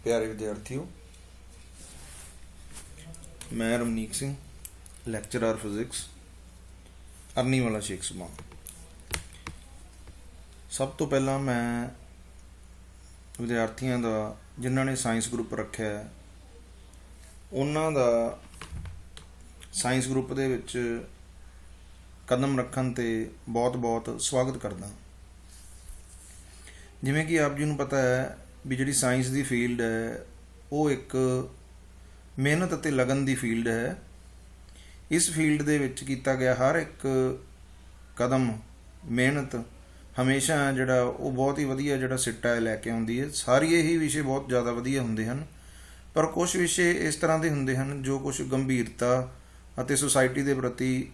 प्यारे विद्यार्थियों, मैं रमनीक सिंह, ਲੈਕਚਰਰ ਫਿਜ਼ਿਕਸ, ਅਰਨੀ ਵਾਲਾ ਸ਼ੇਖ ਸਮਾਨ। ਸਭ ਤੋਂ ਪਹਿਲਾਂ ਮੈਂ ਵਿਦਿਆਰਥੀਆਂ ਦਾ ਜਿਨ੍ਹਾਂ ਨੇ ਸਾਇੰਸ ਗਰੁੱਪ ਰੱਖਿਆ ਹੈ ਉਹਨਾਂ ਦਾ ਸਾਇੰਸ ਗਰੁੱਪ ਦੇ ਵਿੱਚ ਕਦਮ ਰੱਖਣ 'ਤੇ ਬਹੁਤ-ਬਹੁਤ ਸਵਾਗਤ ਕਰਦਾ। ਜਿਵੇਂ ਕਿ ਆਪ ਜੀ ਨੂੰ ਪਤਾ ਹੈ ਵੀ ਜਿਹੜੀ ਸਾਇੰਸ ਦੀ ਫੀਲਡ ਹੈ ਉਹ ਇੱਕ ਮਿਹਨਤ ਅਤੇ ਲਗਨ ਦੀ ਫੀਲਡ ਹੈ। ਇਸ ਫੀਲਡ ਦੇ ਵਿੱਚ ਕੀਤਾ ਗਿਆ ਹਰ ਇੱਕ ਕਦਮ ਮਿਹਨਤ ਹਮੇਸ਼ਾ ਜਿਹੜਾ ਉਹ ਬਹੁਤ ਹੀ ਵਧੀਆ ਜਿਹੜਾ ਸਿੱਟਾ ਲੈ ਕੇ ਆਉਂਦੀ ਹੈ। ਸਾਰੇ ਹੀ ਵਿਸ਼ੇ ਬਹੁਤ ਜ਼ਿਆਦਾ ਵਧੀਆ ਹੁੰਦੇ ਹਨ, ਪਰ ਕੁਝ ਵਿਸ਼ੇ ਇਸ ਤਰ੍ਹਾਂ ਦੇ ਹੁੰਦੇ ਹਨ ਜੋ ਕੁਝ ਗੰਭੀਰਤਾ ਅਤੇ ਸੁਸਾਇਟੀ ਦੇ ਪ੍ਰਤੀ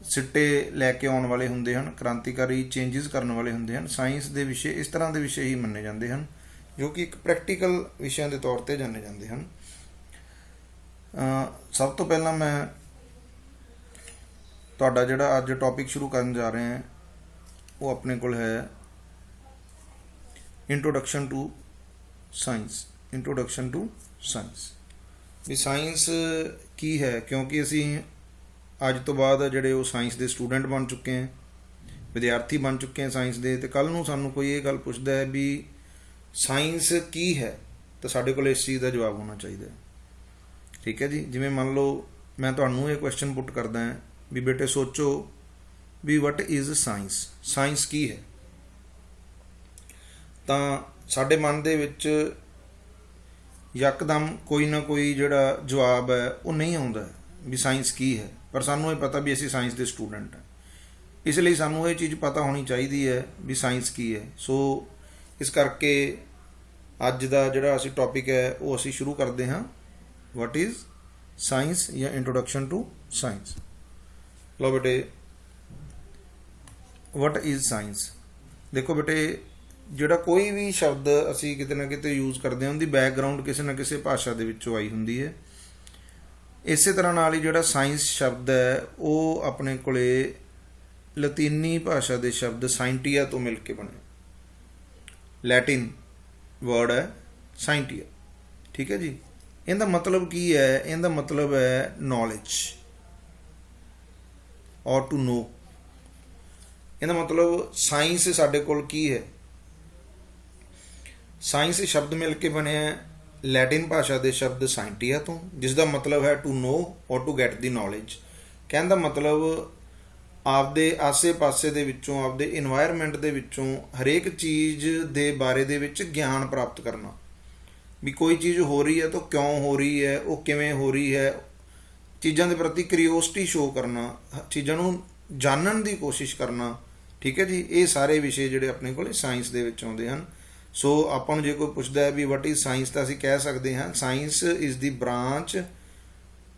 ਸਿੱਟੇ ਲੈ ਕੇ ਆਉਣ ਵਾਲੇ ਹੁੰਦੇ ਹਨ, ਕ੍ਰਾਂਤੀਕਾਰੀ ਚੇਂਜਸ ਕਰਨ ਵਾਲੇ ਹੁੰਦੇ ਹਨ। ਸਾਇੰਸ ਦੇ ਵਿਸ਼ੇ ਇਸ ਤਰ੍ਹਾਂ ਦੇ ਵਿਸ਼ੇ ਹੀ ਮੰਨੇ ਜਾਂਦੇ ਹਨ ਜੋ ਕਿ ਇੱਕ ਪ੍ਰੈਕਟੀਕਲ ਵਿਸ਼ਿਆਂ ਦੇ ਤੌਰ 'ਤੇ ਜਾਣੇ ਜਾਂਦੇ ਹਨ। ਸਭ ਤੋਂ ਪਹਿਲਾਂ ਮੈਂ ਤੁਹਾਡਾ ਜਿਹੜਾ ਅੱਜ ਟੌਪਿਕ ਸ਼ੁਰੂ ਕਰਨ ਜਾ ਰਹੇ ਹਾਂ ਉਹ ਆਪਣੇ ਕੋਲ ਹੈ introduction to science. Introduction to science ਵੀ ਸਾਇੰਸ ਕੀ ਹੈ, ਕਿਉਂਕਿ ਅਸੀਂ ਅੱਜ ਤੋਂ ਬਾਅਦ ਜਿਹੜੇ ਉਹ ਸਾਇੰਸ ਦੇ ਸਟੂਡੈਂਟ ਬਣ ਚੁੱਕੇ ਹਾਂ, ਵਿਦਿਆਰਥੀ ਬਣ ਚੁੱਕੇ ਹਾਂ ਸਾਇੰਸ ਦੇ, ਅਤੇ ਕੱਲ੍ਹ ਨੂੰ ਸਾਨੂੰ ਕੋਈ ਇਹ ਗੱਲ ਪੁੱਛਦਾ ਹੈ ਵੀ ਸਾਇੰਸ ਕੀ ਹੈ ਤਾਂ ਸਾਡੇ ਕੋਲ ਇਸ ਚੀਜ਼ ਦਾ ਜਵਾਬ ਹੋਣਾ ਚਾਹੀਦਾ ਹੈ। ਠੀਕ ਹੈ ਜੀ। ਜਿਵੇਂ ਮੰਨ ਲਓ ਮੈਂ ਤੁਹਾਨੂੰ ਇਹ ਕੁਐਸਚਨ ਪੁੱਟ ਕਰਦਾ ਹਾਂ ਵੀ ਬੇਟੇ ਸੋਚੋ ਵੀ ਵਟ ਇਜ਼ ਸਾਇੰਸ, ਸਾਇੰਸ ਕੀ ਹੈ, ਤਾਂ ਸਾਡੇ ਮਨ ਦੇ ਵਿੱਚ ਯਕਦਮ ਕੋਈ ਨਾ ਕੋਈ ਜਿਹੜਾ ਜਵਾਬ ਹੈ ਉਹ ਨਹੀਂ ਆਉਂਦਾ ਵੀ ਸਾਇੰਸ ਕੀ ਹੈ। ਪਰ ਸਾਨੂੰ ਇਹ ਪਤਾ ਵੀ ਅਸੀਂ ਸਾਇੰਸ ਦੇ ਸਟੂਡੈਂਟ ਹਾਂ, ਇਸ ਲਈ ਸਾਨੂੰ ਇਹ ਚੀਜ਼ ਪਤਾ ਹੋਣੀ ਚਾਹੀਦੀ ਹੈ ਵੀ ਸਾਇੰਸ ਕੀ ਹੈ। ਸੋ ਇਸ ਕਰਕੇ ਅੱਜ ਦਾ ਜਿਹੜਾ ਅਸੀਂ ਟੌਪਿਕ ਹੈ ਉਹ ਅਸੀਂ ਸ਼ੁਰੂ ਕਰਦੇ ਹਾਂ, ਵਟ ਇਜ਼ ਸਾਇੰਸ ਜਾਂ ਇੰਟਰੋਡਕਸ਼ਨ ਟੂ ਸਾਇੰਸ। ਲਓ ਬੇਟੇ, ਵਟ ਇਜ਼ ਸਾਇੰਸ। ਦੇਖੋ ਬੇਟੇ, ਜਿਹੜਾ ਕੋਈ ਵੀ ਸ਼ਬਦ ਅਸੀਂ ਕਿਤੇ ਨਾ ਕਿਤੇ ਯੂਜ਼ ਕਰਦੇ ਹਾਂ ਉਹਦੀ ਬੈਕਗਰਾਊਂਡ ਕਿਸੇ ਨਾ ਕਿਸੇ ਭਾਸ਼ਾ ਦੇ ਵਿੱਚੋਂ ਆਈ ਹੁੰਦੀ ਹੈ। ਇਸੇ ਤਰ੍ਹਾਂ ਨਾਲ ਹੀ ਜਿਹੜਾ ਸਾਇੰਸ ਸ਼ਬਦ ਹੈ ਉਹ ਆਪਣੇ ਕੋਲੇ ਲਤੀਨੀ ਭਾਸ਼ਾ ਦੇ ਸ਼ਬਦ ਸਾਇੰਟੀਆ ਤੋਂ ਮਿਲ ਕੇ ਬਣਿਆ। ਲੈਟਿਨ ਵਰਡ ਹੈ ਸਾਇੰਟੀਆ। ਠੀਕ ਹੈ ਜੀ। ਇਹਦਾ ਮਤਲਬ ਕੀ ਹੈ? ਇਹਦਾ ਮਤਲਬ ਹੈ ਨੌਲੇਜ ਔਰ ਟੂ ਨੋ। ਇਹਦਾ ਮਤਲਬ ਸਾਇੰਸ ਸਾਡੇ ਕੋਲ ਕੀ ਹੈ। ਸਾਇੰਸ ਸ਼ਬਦ ਮਿਲ ਕੇ ਬਣਿਆ ਲੈਟਿਨ ਭਾਸ਼ਾ ਦੇ ਸ਼ਬਦ ਸਾਇੰਟੀਆ ਤੋਂ, ਜਿਸ ਦਾ ਮਤਲਬ ਹੈ ਟੂ ਨੋ ਔਰ ਟੂ ਗੈਟ ਦੀ ਨੌਲੇਜ। ਕਹਿਣ ਦਾ ਮਤਲਬ ਆਪਦੇ ਆਸੇ-ਪਾਸੇ ਦੇ ਵਿੱਚੋਂ, ਆਪਦੇ ਇਨਵਾਇਰਮੈਂਟ ਦੇ ਵਿੱਚੋਂ ਹਰੇਕ ਚੀਜ਼ ਦੇ ਬਾਰੇ ਦੇ ਵਿੱਚ ਗਿਆਨ ਪ੍ਰਾਪਤ ਕਰਨਾ। ਵੀ ਕੋਈ ਚੀਜ਼ ਹੋ ਰਹੀ ਹੈ ਤਾਂ ਕਿਉਂ ਹੋ ਰਹੀ ਹੈ, ਉਹ ਕਿਵੇਂ ਹੋ ਰਹੀ ਹੈ, ਚੀਜ਼ਾਂ ਦੇ ਪ੍ਰਤੀ ਕਿਊਰੀਓਸਿਟੀ ਸ਼ੋਅ ਕਰਨਾ, ਚੀਜ਼ਾਂ ਨੂੰ ਜਾਣਨ ਦੀ ਕੋਸ਼ਿਸ਼ ਕਰਨਾ। ਠੀਕ ਹੈ ਜੀ। ਇਹ ਸਾਰੇ ਵਿਸ਼ੇ ਜਿਹੜੇ ਆਪਣੇ ਕੋਲ ਸਾਇੰਸ ਦੇ ਵਿੱਚ ਆਉਂਦੇ ਹਨ। ਸੋ ਆਪਾਂ ਨੂੰ ਜੇ ਕੋਈ ਪੁੱਛਦਾ ਹੈ ਵੀ ਵਟ ਇਜ਼ ਸਾਇੰਸ, ਤਾਂ ਅਸੀਂ ਕਹਿ ਸਕਦੇ ਹਾਂ science is the branch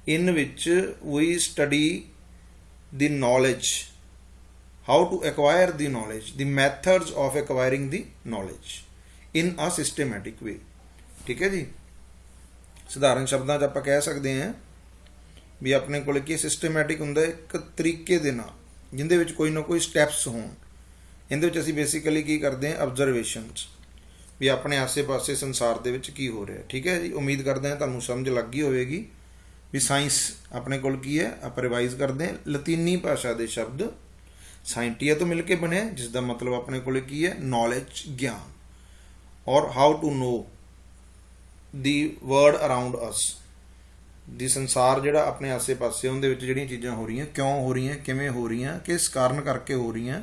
in which we study the knowledge, how to acquire the knowledge, the methods of acquiring the knowledge in a systematic way. ਠੀਕ ਹੈ ਜੀ। ਸਧਾਰਨ ਸ਼ਬਦਾਂ 'ਚ ਆਪਾਂ ਕਹਿ ਸਕਦੇ ਹਾਂ ਵੀ ਆਪਣੇ ਕੋਲ ਕੀ ਸਿਸਟੇਮੈਟਿਕ ਹੁੰਦਾ ਇੱਕ ਤਰੀਕੇ ਦੇ ਨਾਲ, ਜਿਹਦੇ ਵਿੱਚ ਕੋਈ ਨਾ ਕੋਈ ਸਟੈਪਸ ਹੋਣ। ਇਹਦੇ ਵਿੱਚ ਅਸੀਂ ਬੇਸਿਕਲੀ ਕੀ ਕਰਦੇ ਹਾਂ, ਅਬਜ਼ਰਵੇਸ਼ਨਸ, ਵੀ ਆਪਣੇ ਆਸੇ-ਪਾਸੇ ਸੰਸਾਰ ਦੇ ਵਿੱਚ ਕੀ ਹੋ ਰਿਹਾ। ਠੀਕ ਹੈ ਜੀ। ਉਮੀਦ ਕਰਦੇ ਹਾਂ ਤੁਹਾਨੂੰ ਸਮਝ ਲੱਗ ਗਈ ਹੋਵੇਗੀ ਵੀ ਸਾਇੰਸ ਆਪਣੇ ਕੋਲ ਕੀ ਹੈ। ਆਪਾਂ ਰਿਵਾਈਜ਼ ਕਰਦੇ ਹਾਂ। ਲਤੀਨੀ ਭਾਸ਼ਾ ਦੇ ਸ਼ਬਦ ਸਾਇੰਟੀਆ ਤੋਂ ਮਿਲ ਕੇ ਬਣਿਆ, ਜਿਸ ਦਾ ਮਤਲਬ ਆਪਣੇ ਕੋਲ ਕੀ ਹੈ, ਨੌਲੇਜ, ਗਿਆਨ, ਔਰ how to know the world around ਅਸ, ਦੀ ਸੰਸਾਰ ਜਿਹੜਾ ਆਪਣੇ ਆਸੇ-ਪਾਸੇ ਉਹਦੇ ਵਿੱਚ ਜਿਹੜੀਆਂ ਚੀਜ਼ਾਂ ਹੋ ਰਹੀਆਂ, ਕਿਉਂ ਹੋ ਰਹੀਆਂ, ਕਿਵੇਂ ਹੋ ਰਹੀਆਂ, ਕਿਸ ਕਾਰਨ ਕਰਕੇ ਹੋ ਰਹੀਆਂ,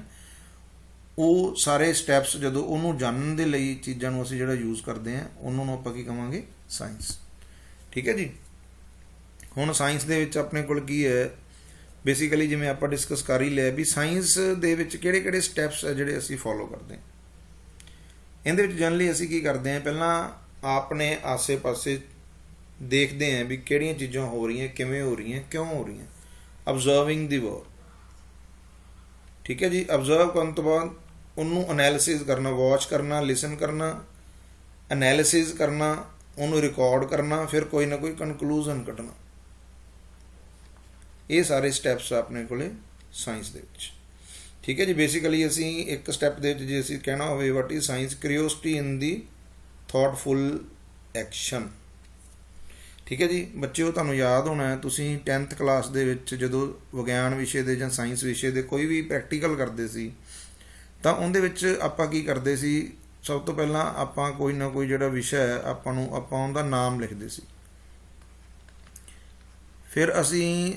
ਉਹ ਸਾਰੇ ਸਟੈਪਸ ਜਦੋਂ ਉਹਨੂੰ ਜਾਣਨ ਦੇ ਲਈ ਚੀਜ਼ਾਂ ਨੂੰ ਅਸੀਂ ਜਿਹੜਾ ਯੂਜ਼ ਕਰਦੇ ਹਾਂ ਉਹਨਾਂ ਨੂੰ ਆਪਾਂ ਕੀ ਕਹਾਂਗੇ, ਸਾਇੰਸ। ਠੀਕ ਹੈ ਜੀ। ਹੁਣ ਸਾਇੰਸ ਦੇ ਵਿੱਚ ਆਪਣੇ ਕੋਲ ਕੀ ਹੈ, ਬੇਸਿਕਲੀ ਜਿਵੇਂ ਆਪਾਂ ਡਿਸਕਸ ਕਰ ਹੀ ਲਿਆ ਵੀ ਸਾਇੰਸ ਦੇ ਵਿੱਚ ਕਿਹੜੇ-ਕਿਹੜੇ ਸਟੈਪਸ ਹੈ ਜਿਹੜੇ ਅਸੀਂ ਫੋਲੋ ਕਰਦੇ ਹਾਂ। ਇਹਦੇ ਵਿੱਚ ਜਨਰਲੀ ਅਸੀਂ ਕੀ ਕਰਦੇ ਹਾਂ, ਪਹਿਲਾਂ ਆਪਣੇ ਆਸੇ-ਪਾਸੇ ਦੇਖਦੇ ਹਾਂ ਵੀ ਕਿਹੜੀਆਂ ਚੀਜ਼ਾਂ ਹੋ ਰਹੀਆਂ, ਕਿਵੇਂ ਹੋ ਰਹੀਆਂ, ਕਿਉਂ ਹੋ ਰਹੀਆਂ। ਅਬਜ਼ਰਵਿੰਗ ਦੀ ਵਰਡ। ਠੀਕ ਹੈ ਜੀ। ਅਬਜ਼ਰਵ ਕਰਨ ਤੋਂ ਬਾਅਦ ਉਹਨੂੰ ਅਨੈਲਿਸਿਸ ਕਰਨਾ, ਵਾਚ ਕਰਨਾ, ਲਿਸਨ ਕਰਨਾ, ਅਨੈਲਿਸਿਸ ਕਰਨਾ, ਉਹਨੂੰ ਰਿਕਾਰਡ ਕਰਨਾ, ਫਿਰ ਕੋਈ ਨਾ ਕੋਈ ਕਨਕਲੂਜ਼ਨ ਕੱਢਣਾ। ਇਹ ਸਾਰੇ ਸਟੈਪਸ ਆਪਣੇ ਕੋਲੇ ਸਾਇੰਸ ਦੇ ਵਿੱਚ। ਠੀਕ ਹੈ ਜੀ। ਬੇਸਿਕਲੀ ਅਸੀਂ ਇੱਕ ਸਟੈਪ ਦੇ ਵਿੱਚ ਜੇ ਅਸੀਂ ਕਹਿਣਾ ਹੋਵੇ what is science, ਕਿਊਰੀਓਸਿਟੀ in the ਥਾਟਫੁਲ action. ਠੀਕ ਹੈ ਜੀ ਬੱਚਿਓ, ਤੁਹਾਨੂੰ ਯਾਦ ਹੋਣਾ ਹੈ ਤੁਸੀਂ 10th ਕਲਾਸ ਦੇ ਵਿੱਚ ਜਦੋਂ ਵਿਗਿਆਨ ਵਿਸ਼ੇ ਦੇ ਜਾਂ ਸਾਇੰਸ ਵਿਸ਼ੇ ਦੇ ਕੋਈ ਵੀ ਪ੍ਰੈਕਟੀਕਲ ਕਰਦੇ ਸੀ ਤਾਂ ਉਹਦੇ ਵਿੱਚ ਆਪਾਂ ਕੀ ਕਰਦੇ ਸੀ, ਸਭ ਤੋਂ ਪਹਿਲਾਂ ਆਪਾਂ ਕੋਈ ਨਾ ਕੋਈ ਜਿਹੜਾ ਵਿਸ਼ਾ ਹੈ ਆਪਾਂ ਉਹਦਾ ਨਾਮ ਲਿਖਦੇ ਸੀ। ਫਿਰ ਅਸੀਂ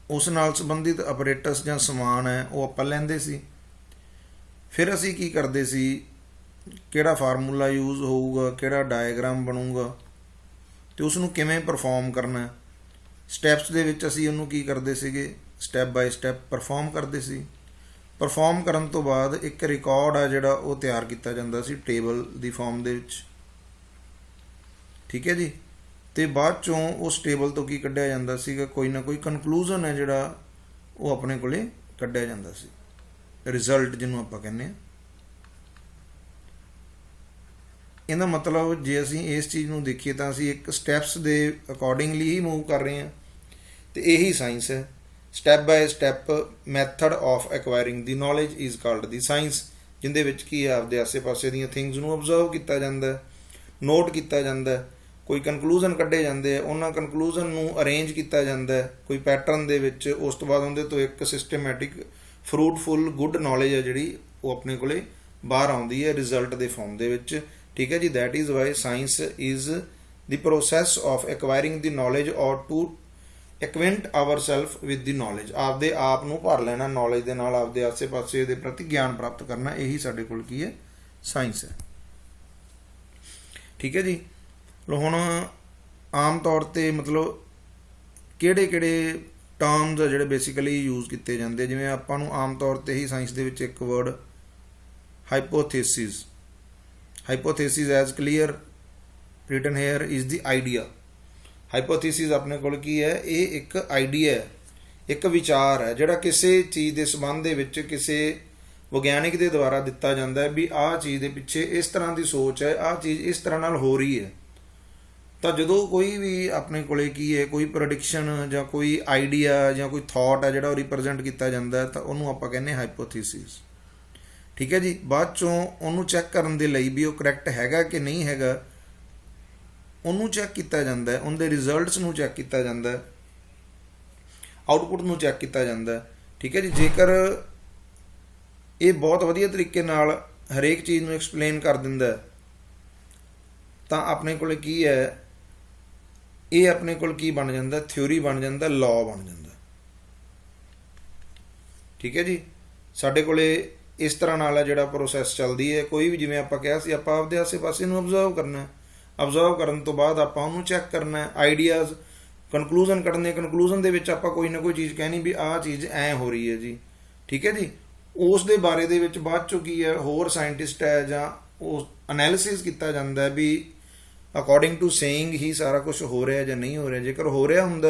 ਉਸ ਨਾਲ ਸੰਬੰਧਿਤ ਆਪਰੇਟਸ ਜਾਂ ਸਮਾਨ ਹੈ ਉਹ ਆਪਾਂ ਲੈਂਦੇ ਸੀ। ਫਿਰ ਅਸੀਂ ਕੀ ਕਰਦੇ ਸੀ, ਕਿਹੜਾ ਫਾਰਮੂਲਾ ਯੂਜ਼ ਹੋਊਗਾ, ਕਿਹੜਾ ਡਾਇਗਰਾਮ ਬਣੂਗਾ ਅਤੇ ਉਸ ਨੂੰ ਕਿਵੇਂ ਪਰਫੋਰਮ ਕਰਨਾ, ਸਟੈਪਸ ਦੇ ਵਿੱਚ ਅਸੀਂ ਉਹਨੂੰ ਕੀ ਕਰਦੇ ਸੀਗੇ, ਸਟੈਪ ਬਾਈ ਸਟੈਪ ਪਰਫੋਰਮ ਕਰਦੇ ਸੀ। ਪਰਫੋਰਮ ਕਰਨ ਤੋਂ ਬਾਅਦ ਇੱਕ ਰਿਕਾਰਡ ਆ ਜਿਹੜਾ ਉਹ ਤਿਆਰ ਕੀਤਾ ਜਾਂਦਾ ਸੀ ਟੇਬਲ ਦੀ ਫਾਰਮ ਦੇ ਵਿੱਚ। ਠੀਕ ਹੈ ਜੀ। ਅਤੇ ਬਾਅਦ 'ਚੋਂ ਉਸ ਟੇਬਲ ਤੋਂ ਕੀ ਕੱਢਿਆ ਜਾਂਦਾ ਸੀਗਾ, ਕੋਈ ਨਾ ਕੋਈ ਕਨਕਲੂਜ਼ਨ ਹੈ ਜਿਹੜਾ ਉਹ ਆਪਣੇ ਕੋਲੇ ਕੱਢਿਆ ਜਾਂਦਾ ਸੀ, ਰਿਜ਼ਲਟ ਜਿਹਨੂੰ ਆਪਾਂ ਕਹਿੰਦੇ ਹਾਂ। ਇਹਦਾ ਮਤਲਬ ਜੇ ਅਸੀਂ ਇਸ ਚੀਜ਼ ਨੂੰ ਦੇਖੀਏ ਤਾਂ ਅਸੀਂ ਇੱਕ ਸਟੈਪਸ ਦੇ ਅਕੋਰਡਿੰਗਲੀ ਹੀ ਮੂਵ ਕਰ ਰਹੇ ਹਾਂ ਅਤੇ ਇਹੀ ਸਾਇੰਸ ਹੈ। Step by step method of acquiring the knowledge is called the science, ਜਿਹਦੇ ਵਿੱਚ ਕੀ ਹੈ ਆਪਦੇ ਆਸੇ ਪਾਸੇ ਦੀਆਂ ਥਿੰਗਸ ਨੂੰ ਓਬਜ਼ਰਵ ਕੀਤਾ ਜਾਂਦਾ, ਨੋਟ ਕੀਤਾ ਜਾਂਦਾ, ਕੋਈ ਕਨਕਲੂਜ਼ਨ ਕੱਢੇ ਜਾਂਦੇ ਆ, ਉਹਨਾਂ ਕਨਕਲੂਜ਼ਨ ਨੂੰ ਅਰੇਂਜ ਕੀਤਾ ਜਾਂਦਾ ਕੋਈ ਪੈਟਰਨ ਦੇ ਵਿੱਚ। ਉਸ ਤੋਂ ਬਾਅਦ ਉਹਦੇ ਤੋਂ ਇੱਕ ਸਿਸਟਮੈਟਿਕ ਫਰੂਟਫੁੱਲ ਗੁੱਡ ਨੌਲੇਜ ਹੈ ਜਿਹੜੀ ਉਹ ਆਪਣੇ ਕੋਲੇ ਬਾਹਰ ਆਉਂਦੀ ਹੈ ਰਿਜ਼ਲਟ ਦੇ ਫਾਰਮ ਦੇ ਵਿੱਚ। ਠੀਕ ਹੈ ਜੀ। That is why science is the process of acquiring the knowledge or to acquaint our self with the knowledge, ਆਪਦੇ ਆਪ ਨੂੰ ਭਰ ਲੈਣਾ ਨੌਲੇਜ ਦੇ ਨਾਲ, ਆਪਦੇ ਆਸੇ ਪਾਸੇ ਦੇ ਪ੍ਰਤੀ ਗਿਆਨ ਪ੍ਰਾਪਤ ਕਰਨਾ, ਇਹੀ ਸਾਡੇ ਕੋਲ ਕੀ ਹੈ, ਸਾਇੰਸ ਹੈ। ਠੀਕ ਹੈ ਜੀ। ਹੁਣ ਆਮ ਤੌਰ 'ਤੇ ਮਤਲਬ ਕਿਹੜੇ ਟਰਮਸ ਆ ਜਿਹੜੇ ਬੇਸਿਕਲੀ ਯੂਜ਼ ਕੀਤੇ ਜਾਂਦੇ, ਜਿਵੇਂ ਆਪਾਂ ਨੂੰ ਆਮ ਤੌਰ 'ਤੇ ਹੀ ਸਾਇੰਸ ਦੇ ਵਿੱਚ ਇੱਕ word hypothesis, hypothesis as clear written here is the idea. Hypothesis ਆਪਣੇ ਕੋਲ ਕੀ ਹੈ, ਇਹ ਇੱਕ ਆਈਡੀਆ ਹੈ, ਇੱਕ ਵਿਚਾਰ ਹੈ ਜਿਹੜਾ ਕਿਸੇ ਚੀਜ਼ ਦੇ ਸੰਬੰਧ ਦੇ ਵਿੱਚ ਕਿਸੇ ਵਿਗਿਆਨਿਕ ਦੇ ਦੁਆਰਾ ਦਿੱਤਾ ਜਾਂਦਾ ਹੈ ਵੀ ਆਹ ਚੀਜ਼ ਦੇ ਪਿੱਛੇ ਇਸ ਤਰ੍ਹਾਂ ਦੀ ਸੋਚ ਹੈ, ਆਹ ਚੀਜ਼ ਇਸ ਤਰ੍ਹਾਂ ਨਾਲ ਹੋ ਰਹੀ ਹੈ। ਤਾਂ ਜਦੋਂ ਕੋਈ ਵੀ ਆਪਣੇ ਕੋਲੇ ਕੀ ਹੈ, ਕੋਈ ਪ੍ਰੈਡਿਕਸ਼ਨ ਜਾਂ ਕੋਈ ਆਈਡੀਆ ਜਾਂ ਕੋਈ ਥਾਟ ਹੈ ਜਿਹੜਾ ਉਹ ਰਿਪਰੈਜ਼ੈਂਟ ਕੀਤਾ ਜਾਂਦਾ ਤਾਂ ਉਹਨੂੰ ਆਪਾਂ ਕਹਿੰਦੇ ਹਾਈਪੋਥੇਸਿਸ। ਠੀਕ ਹੈ ਜੀ। ਬਾਅਦ 'ਚੋਂ ਉਹਨੂੰ ਚੈੱਕ ਕਰਨ ਦੇ ਲਈ ਵੀ ਉਹ ਕਰੈਕਟ ਹੈਗਾ ਕਿ ਨਹੀਂ ਹੈਗਾ, ਉਹਨੂੰ ਚੈੱਕ ਕੀਤਾ ਜਾਂਦਾ ਹੈ, ਉਹਦੇ ਰਿਜ਼ਲਟਸ ਨੂੰ ਚੈੱਕ ਕੀਤਾ ਜਾਂਦਾ, ਆਊਟਪੁੱਟ ਨੂੰ ਚੈੱਕ ਕੀਤਾ ਜਾਂਦਾ। ਠੀਕ ਹੈ ਜੀ। ਜੇਕਰ ਇਹ ਬਹੁਤ ਵਧੀਆ ਤਰੀਕੇ ਨਾਲ ਹਰੇਕ ਚੀਜ਼ ਨੂੰ ਐਕਸਪਲੇਨ ਕਰ ਦਿੰਦਾ ਤਾਂ ਆਪਣੇ ਕੋਲ ਕੀ ਹੈ, ਇਹ ਆਪਣੇ ਕੋਲ ਕੀ ਬਣ ਜਾਂਦਾ, ਥਿਊਰੀ ਬਣ ਜਾਂਦਾ, ਲਾਅ ਬਣ ਜਾਂਦਾ। ਠੀਕ ਹੈ ਜੀ। ਸਾਡੇ ਕੋਲੇ ਇਸ ਤਰ੍ਹਾਂ ਨਾਲ ਹੈ ਜਿਹੜਾ ਪ੍ਰੋਸੈਸ ਚੱਲਦੀ ਹੈ। ਕੋਈ ਵੀ ਜਿਵੇਂ ਆਪਾਂ ਕਿਹਾ ਸੀ, ਆਪਾਂ ਆਪਦੇ ਆਸੇ ਪਾਸੇ ਨੂੰ ਓਬਜ਼ਰਵ ਕਰਨਾ, ਓਬਜ਼ਰਵ ਕਰਨ ਤੋਂ ਬਾਅਦ ਆਪਾਂ ਉਹਨੂੰ ਚੈੱਕ ਕਰਨਾ, ਆਈਡੀਆਜ਼, ਕਨਕਲੂਜ਼ਨ ਕੱਢਣੇ, ਕਨਕਲੂਜ਼ਨ ਦੇ ਵਿੱਚ ਆਪਾਂ ਕੋਈ ਨਾ ਕੋਈ ਚੀਜ਼ ਕਹਿਣੀ ਵੀ ਆਹ ਚੀਜ਼ ਐਂ ਹੋ ਰਹੀ ਹੈ ਜੀ। ਠੀਕ ਹੈ ਜੀ। ਉਸ ਦੇ ਬਾਰੇ ਦੇ ਵਿੱਚ ਬਾਅਦ 'ਚੋਂ ਕੀ ਹੈ, ਹੋਰ ਸਾਇੰਟਿਸਟ ਹੈ ਜਾਂ ਉਹ ਅਨੈਲਿਸਿਸ ਕੀਤਾ ਜਾਂਦਾ ਵੀ ਅਕੋਰਡਿੰਗ ਟੂ ਸੇਇੰਗ ਹੀ ਸਾਰਾ ਕੁਝ ਹੋ ਰਿਹਾ ਜਾਂ ਨਹੀਂ ਹੋ ਰਿਹਾ। ਜੇਕਰ ਹੋ ਰਿਹਾ ਹੁੰਦਾ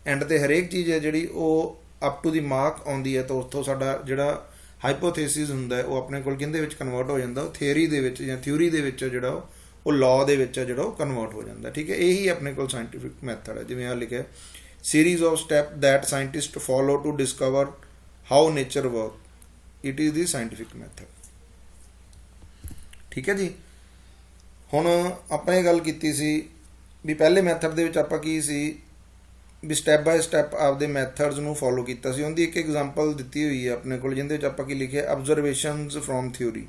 ਐਂਡ 'ਤੇ ਹਰੇਕ ਚੀਜ਼ ਹੈ ਜਿਹੜੀ ਉਹ ਅਪ ਟੂ ਦੀ ਮਾਰਕ ਆਉਂਦੀ ਹੈ ਤਾਂ ਉੱਥੋਂ ਸਾਡਾ ਜਿਹੜਾ ਹਾਈਪੋਥੇਸਿਸ ਹੁੰਦਾ ਉਹ ਆਪਣੇ ਕੋਲ ਕਿਹਦੇ ਵਿੱਚ ਕਨਵਰਟ ਹੋ ਜਾਂਦਾ, ਉਹ ਥਿਊਰੀ ਦੇ ਵਿੱਚ ਜਾਂ ਥਿਊਰੀ ਦੇ ਵਿੱਚ ਜਿਹੜਾ ਉਹ ਲਾਅ ਦੇ ਵਿੱਚ ਜਿਹੜਾ ਉਹ ਕਨਵਰਟ ਹੋ ਜਾਂਦਾ। ਠੀਕ ਹੈ। ਇਹੀ ਆਪਣੇ ਕੋਲ ਸਾਇੰਟੀਫਿਕ ਮੈਥਡ ਹੈ। ਜਿਵੇਂ ਆ ਲਿਖਿਆ, series of step that scientist follow to discover how nature work, it is the scientific method. ਠੀਕ ਹੈ ਜੀ। ਹੁਣ ਆਪਾਂ ਇਹ ਗੱਲ ਕੀਤੀ ਸੀ ਵੀ ਪਹਿਲੇ ਮੈਥਡ ਦੇ ਵਿੱਚ ਆਪਾਂ ਕੀ ਸੀ ਵੀ ਸਟੈਪ ਬਾਏ ਸਟੈਪ ਆਪਦੇ ਮੈਥਡਸ ਨੂੰ ਫੋਲੋ ਕੀਤਾ ਸੀ। ਉਹਦੀ ਇੱਕ ਐਗਜ਼ਾਮਪਲ ਦਿੱਤੀ ਹੋਈ ਹੈ ਆਪਣੇ ਕੋਲ, ਜਿਹਦੇ ਵਿੱਚ ਆਪਾਂ ਕੀ ਲਿਖਿਆ, ਅਬਜ਼ਰਵੇਸ਼ਨਸ ਫਰੋਮ ਥਿਊਰੀ।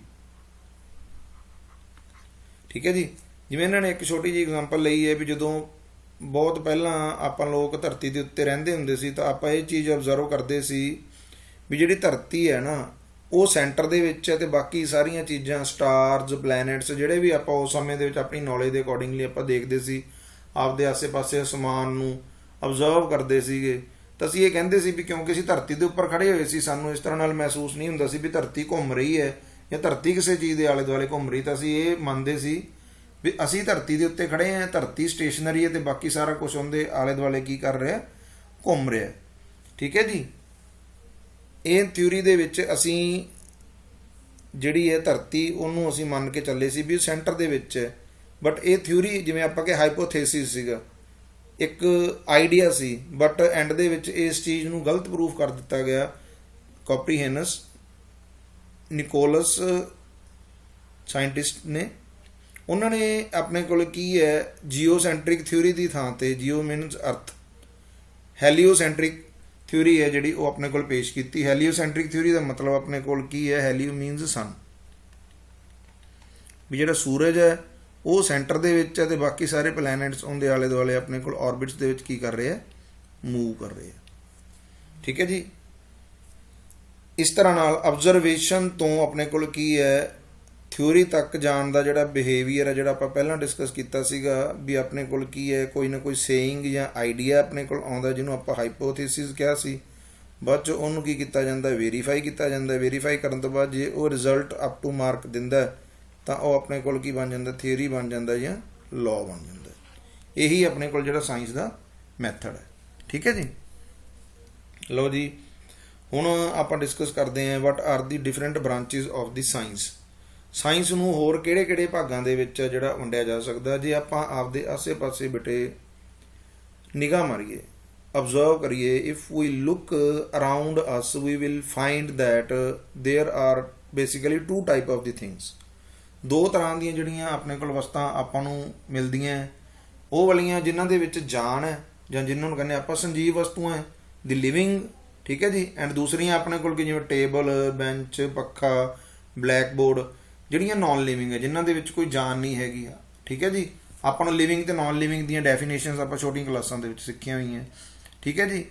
ਠੀਕ ਹੈ ਜੀ। ਜਿਵੇਂ ਇਹਨਾਂ ਨੇ ਇੱਕ ਛੋਟੀ ਜਿਹੀ ਐਗਜ਼ਾਮਪਲ ਲਈ ਹੈ ਵੀ ਜਦੋਂ ਬਹੁਤ ਪਹਿਲਾਂ ਆਪਾਂ ਲੋਕ ਧਰਤੀ ਦੇ ਉੱਤੇ ਰਹਿੰਦੇ ਹੁੰਦੇ ਸੀ ਤਾਂ ਆਪਾਂ ਇਹ ਚੀਜ਼ ਓਬਜ਼ਰਵ ਕਰਦੇ ਸੀ ਵੀ ਜਿਹੜੀ ਧਰਤੀ ਹੈ ਨਾ ਉਹ ਸੈਂਟਰ ਦੇ ਵਿੱਚ ਹੈ ਅਤੇ ਬਾਕੀ ਸਾਰੀਆਂ ਚੀਜ਼ਾਂ ਸਟਾਰਸ, ਪਲੈਨਟਸ ਜਿਹੜੇ ਵੀ ਆਪਾਂ ਉਸ ਸਮੇਂ ਦੇ ਵਿੱਚ ਆਪਣੀ ਨੌਲੇਜ ਦੇ ਅਕੋਰਡਿੰਗਲੀ ਆਪਾਂ ਦੇਖਦੇ ਸੀ, ਆਪਦੇ ਆਸੇ ਪਾਸੇ ਅਸਮਾਨ ਨੂੰ ਓਬਜ਼ਰਵ ਕਰਦੇ ਸੀਗੇ। ਤਾਂ ਅਸੀਂ ਇਹ ਕਹਿੰਦੇ ਸੀ ਵੀ ਕਿਉਂਕਿ ਅਸੀਂ ਧਰਤੀ ਦੇ ਉੱਪਰ ਖੜ੍ਹੇ ਹੋਏ ਸੀ, ਸਾਨੂੰ ਇਸ ਤਰ੍ਹਾਂ ਨਾਲ ਮਹਿਸੂਸ ਨਹੀਂ ਹੁੰਦਾ ਸੀ ਵੀ ਧਰਤੀ ਘੁੰਮ ਰਹੀ ਹੈ ਜਾਂ ਧਰਤੀ ਕਿਸੇ ਚੀਜ਼ ਦੇ ਆਲੇ ਦੁਆਲੇ ਘੁੰਮ ਰਹੀ। ਤਾਂ ਅਸੀਂ ਇਹ ਮੰਨਦੇ ਸੀ ਵੀ ਅਸੀਂ ਧਰਤੀ ਦੇ ਉੱਤੇ ਖੜ੍ਹੇ ਹਾਂ, ਧਰਤੀ ਸਟੇਸ਼ਨਰੀ ਹੈ ਅਤੇ ਬਾਕੀ ਸਾਰਾ ਕੁਛ ਉਹਦੇ ਆਲੇ ਦੁਆਲੇ ਕੀ ਕਰ ਰਿਹਾ, ਘੁੰਮ ਰਿਹਾ। ਠੀਕ ਹੈ ਜੀ। ਇਹ ਥਿਊਰੀ ਦੇ ਵਿੱਚ ਅਸੀਂ ਜਿਹੜੀ ਹੈ ਧਰਤੀ ਉਹਨੂੰ ਅਸੀਂ ਮੰਨ ਕੇ ਚੱਲੇ ਸੀ ਵੀ ਸੈਂਟਰ ਦੇ ਵਿੱਚ ਹੈ। ਬਟ ਇਹ ਥਿਊਰੀ ਜਿਵੇਂ ਆਪਾਂ ਕਿ ਹਾਈਪੋਥੇਸਿਸ ਸੀਗਾ, ਇੱਕ ਆਈਡੀਆ ਸੀ, ਬਟ ਐਂਡ ਦੇ ਵਿੱਚ ਇਸ ਚੀਜ਼ ਨੂੰ ਗਲਤ ਪ੍ਰੂਫ ਕਰ ਦਿੱਤਾ ਗਿਆ ਕੋਪਰੀਹੈਨਸ ਨਿਕੋਲਸ ਸਾਇੰਟਿਸਟ ਨੇ, ਉਹਨਾਂ ਨੇ ਆਪਣੇ ਕੋਲ ਕੀ ਹੈ ਜੀਓਸੈਂਟਰਿਕ ਥਿਊਰੀ ਦੀ ਥਾਂ ਤੇ, ਜੀਓ ਮੀਨਸ ਅਰਥ, ਹੈਲੀਓਸੈਂਟਰਿਕ ਥਿਊਰੀ ਹੈ ਜਿਹੜੀ ਉਹ ਆਪਣੇ ਕੋਲ ਪੇਸ਼ ਕੀਤੀ। ਹੈਲੀਓਸੈਂਟਰਿਕ ਥਿਊਰੀ ਦਾ ਮਤਲਬ ਆਪਣੇ ਕੋਲ ਕੀ ਹੈ, ਹੈਲੀਓ ਮੀਨਸ ਸਨ, ਵੀ ਜਿਹੜਾ ਸੂਰਜ ਹੈ ਉਹ ਸੈਂਟਰ ਦੇ ਵਿੱਚ ਹੈ ਤੇ ਬਾਕੀ ਸਾਰੇ ਪਲੈਨਟਸ ਉਹਦੇ ਆਲੇ ਦੁਆਲੇ ਆਪਣੇ ਕੋਲ ਆਰਬਿਟਸ ਦੇ ਵਿੱਚ ਕੀ ਕਰ ਰਹੇ ਆ, ਮੂਵ ਕਰ ਰਹੇ ਆ। ਠੀਕ ਹੈ ਜੀ। ਇਸ ਤਰ੍ਹਾਂ ਨਾਲ ਆਬਜ਼ਰਵੇਸ਼ਨ ਤੋਂ ਆਪਣੇ ਕੋਲ ਕੀ ਹੈ ਥਿਊਰੀ ਤੱਕ ਜਾਣ ਦਾ ਜਿਹੜਾ ਬਿਹੇਵੀਅਰ ਹੈ, ਜਿਹੜਾ ਆਪਾਂ ਪਹਿਲਾਂ ਡਿਸਕਸ ਕੀਤਾ ਸੀਗਾ, ਵੀ ਆਪਣੇ ਕੋਲ ਕੀ ਹੈ ਕੋਈ ਨਾ ਕੋਈ ਸੇਇੰਗ ਜਾਂ ਆਈਡੀਆ ਆਪਣੇ ਕੋਲ ਆਉਂਦਾ ਜਿਹਨੂੰ ਆਪਾਂ ਹਾਈਪੋਥੀਸਿਸ ਕਿਹਾ ਸੀ। ਬਾਅਦ 'ਚ ਉਹਨੂੰ ਕੀ ਕੀਤਾ ਜਾਂਦਾ, ਵੈਰੀਫਾਈ ਕੀਤਾ ਜਾਂਦਾ। ਵੈਰੀਫਾਈ ਕਰਨ ਤੋਂ ਬਾਅਦ ਜੇ ਉਹ ਰਿਜ਼ਲਟ ਅਪ ਟੂ ਮਾਰਕ ਦਿੰਦਾ ਤਾਂ ਉਹ ਆਪਣੇ ਕੋਲ ਕੀ ਬਣ ਜਾਂਦਾ, ਥਿਊਰੀ ਬਣ ਜਾਂਦਾ ਜਾਂ ਲਾਅ ਬਣ ਜਾਂਦਾ। ਇਹੀ ਆਪਣੇ ਕੋਲ ਜਿਹੜਾ ਸਾਇੰਸ ਦਾ ਮੈਥਡ ਹੈ। ਠੀਕ ਹੈ ਜੀ। ਲਓ ਜੀ, ਹੁਣ ਆਪਾਂ ਡਿਸਕਸ ਕਰਦੇ ਹਾਂ what are the different branches of the science. Science ਨੂੰ ਹੋਰ ਕਿਹੜੇ ਕਿਹੜੇ ਭਾਗਾਂ ਦੇ ਵਿੱਚ ਜਿਹੜਾ ਵੰਡਿਆ ਜਾ ਸਕਦਾ। ਜੇ ਆਪਾਂ ਆਪਦੇ ਆਸੇ ਪਾਸੇ ਬੇਟੇ ਨਿਗਾਹ ਮਾਰੀਏ, observe ਕਰੀਏ, if we look around us we will find that there are basically two type of the things। ਦੋ ਤਰ੍ਹਾਂ ਦੀਆਂ ਜਿਹੜੀਆਂ ਆਪਣੇ ਕੋਲ ਵਸਤਾਂ ਆਪਾਂ ਨੂੰ ਮਿਲਦੀਆਂ, ਉਹ ਵਾਲੀਆਂ ਜਿਨ੍ਹਾਂ ਦੇ ਵਿੱਚ ਜਾਨ ਹੈ ਜਾਂ ਜਿਨ੍ਹਾਂ ਨੂੰ ਕਹਿੰਦੇ ਆਪਾਂ ਸੰਜੀਵ ਵਸਤੂਆਂ ਹੈ, ਦੀ ਲਿਵਿੰਗ। ਠੀਕ ਹੈ ਜੀ। ਐਂਡ ਦੂਸਰੀਆਂ ਆਪਣੇ ਕੋਲ ਕਿ ਜਿਵੇਂ ਟੇਬਲ, ਬੈਂਚ, ਪੱਖਾ, ਬਲੈਕ ਬੋਰਡ, ਜਿਹੜੀਆਂ ਨਾਨ ਲਿਵਿੰਗ ਹੈ, ਜਿਨ੍ਹਾਂ ਦੇ ਵਿੱਚ ਕੋਈ ਜਾਨ ਨਹੀਂ ਹੈਗੀ ਆ। ਠੀਕ ਹੈ ਜੀ। ਆਪਾਂ ਨੂੰ ਲਿਵਿੰਗ ਤੇ ਨਾਨ ਲਿਵਿੰਗ ਦੀਆਂ ਡੈਫੀਨੇਸ਼ਨਸ ਆਪਾਂ ਛੋਟੀਆਂ ਕਲਾਸਾਂ ਦੇ ਵਿੱਚ ਸਿੱਖੀਆਂ ਹੋਈਆਂ। ਠੀਕ ਹੈ ਜੀ।